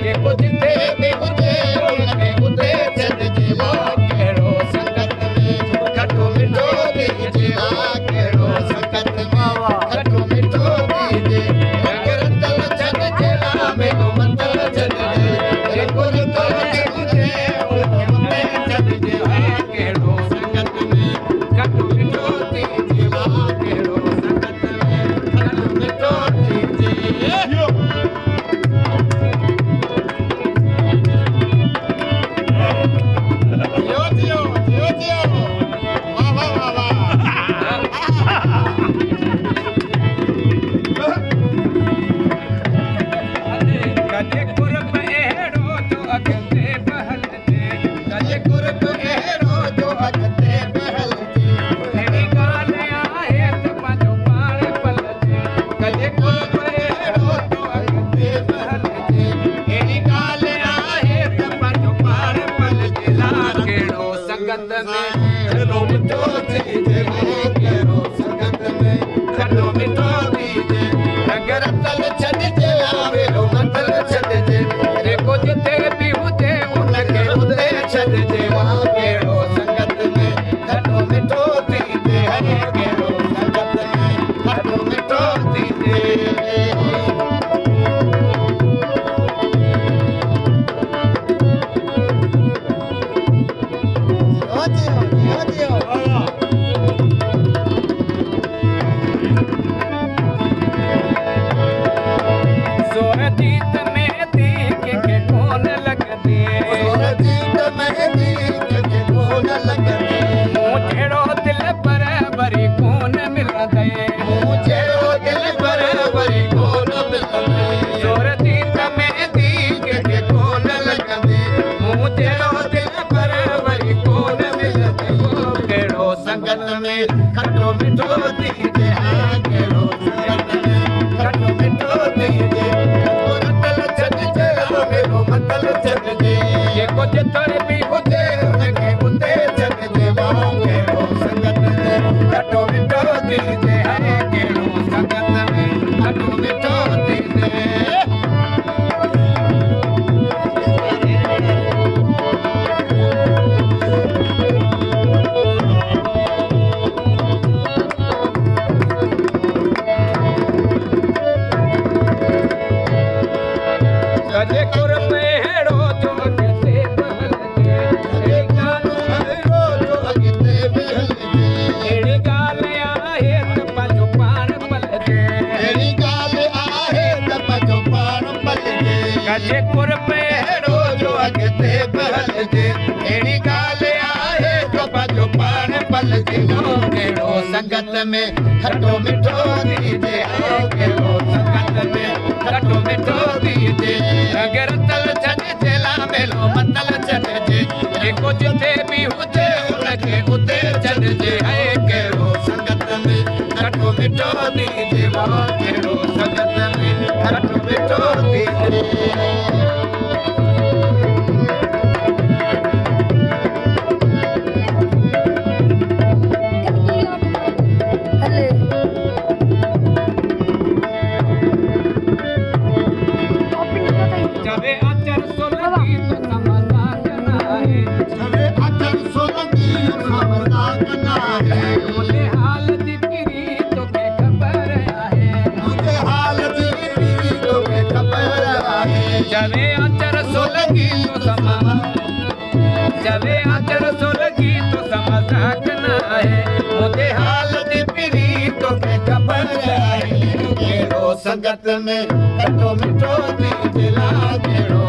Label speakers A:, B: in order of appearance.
A: जेको जिथे बि हुजे उनखे उते छॾिजे वाह कहिड़ो संगत में खटो मिठो थीजे वाह कहिड़ो संगत में खटो मिठो थीजे रंग रतल छॾिजे लामे को मंतल छॾिजे जेको जिथे बि हुजे उनखे उते छॾिजे वाह कहिड़ो संगत में खटो मिठो थीजे वाह कहिड़ो संगत में खटो मिठो थीजे कजे कुर्ब अहिड़ो जो अॻिते बहलजे कजे कुर्ब अहिड़ो जो अॻिते बहलजे अहिड़ी ॻाल्हि आहे त पंहिंजो पाण पलजे कजे कुर्ब अहिड़ो जो अॻिते बहलजे अहिड़ी ॻाल्हि आहे त पंहिंजो पाण पलजे ला कहिड़ो संगत में खटो मिठो थीजे कहिड़ो संगत में खटो मिठो थीजे रंग रतल छॾिजे आवेरो मंतल छॾिजे जेको जिथे बि हुजे उनखे उते छॾिजे वाह कहिड़ो संगत में खटो मिठो थीजे कहिड़ो संगत में खटो मिठो थीजे सोरजीत मेहंदी के कोन लगदी सोरजीत मेहंदी के कोन लगदी मूं जहिड़ो दिल पर वरी कोन मिलंदे मूं जहिड़ो दिल पर वरी कोन मिलंदे सोरजीत मेहंदी के कोन लगदी मूं जहिड़ो दिल पर वरी कोन मिलंदे कहिड़ो संगत में खटो मिठो थीजे कहिड़ो संगत में खटो मिठो थीजे जेको जिथे बि हुजे उनखे उते छॾिजे वाह कहिड़ो संगत में खटो मिठो थीजे कहिड़ो संगत में खटो मिठो थीजे कजे कुर्ब अहिड़ो जो अॻिते बहलजे अहिड़ी ॻाल्हि आहे त पंहिंजो पाण पलजे अहिड़ी ॻाल्हि आहे त पंहिंजो पाण पलजे कजे कुर्ब अहिड़ो जो अॻिते बहलजे अहिड़ी ॻाल्हि आहे त पंहिंजो पाण पलजे कहिड़ो संगत में खटो मिठो थीजे कहिड़ो संगत में खटो मिठो थीजे रंग रतल छॾिजे लामेलो मंतल छॾिजे जेको जिथे बि हुजे उनखे उते छॾिजे कहिड़ो संगत में खटो मिठो थीजे वाह कहिड़ो संगत में खटो मिठो थीजे जवे अचर सोलगी तो समझदा कनाहे जवे अचर सोलगी समझदा कनाहे मुझे हाल दी पीरी तो के खबर आहे मुझे हाल दी पीरी तो के खबर आहे जवे अचर सोलगी तो जवे अचर सोलगी तो समझदा कनाहे मुझे हाल दी पीरी तो के खबर आहे कहिड़ो संगत में खटो मिठो थीजे ला कहिड़ो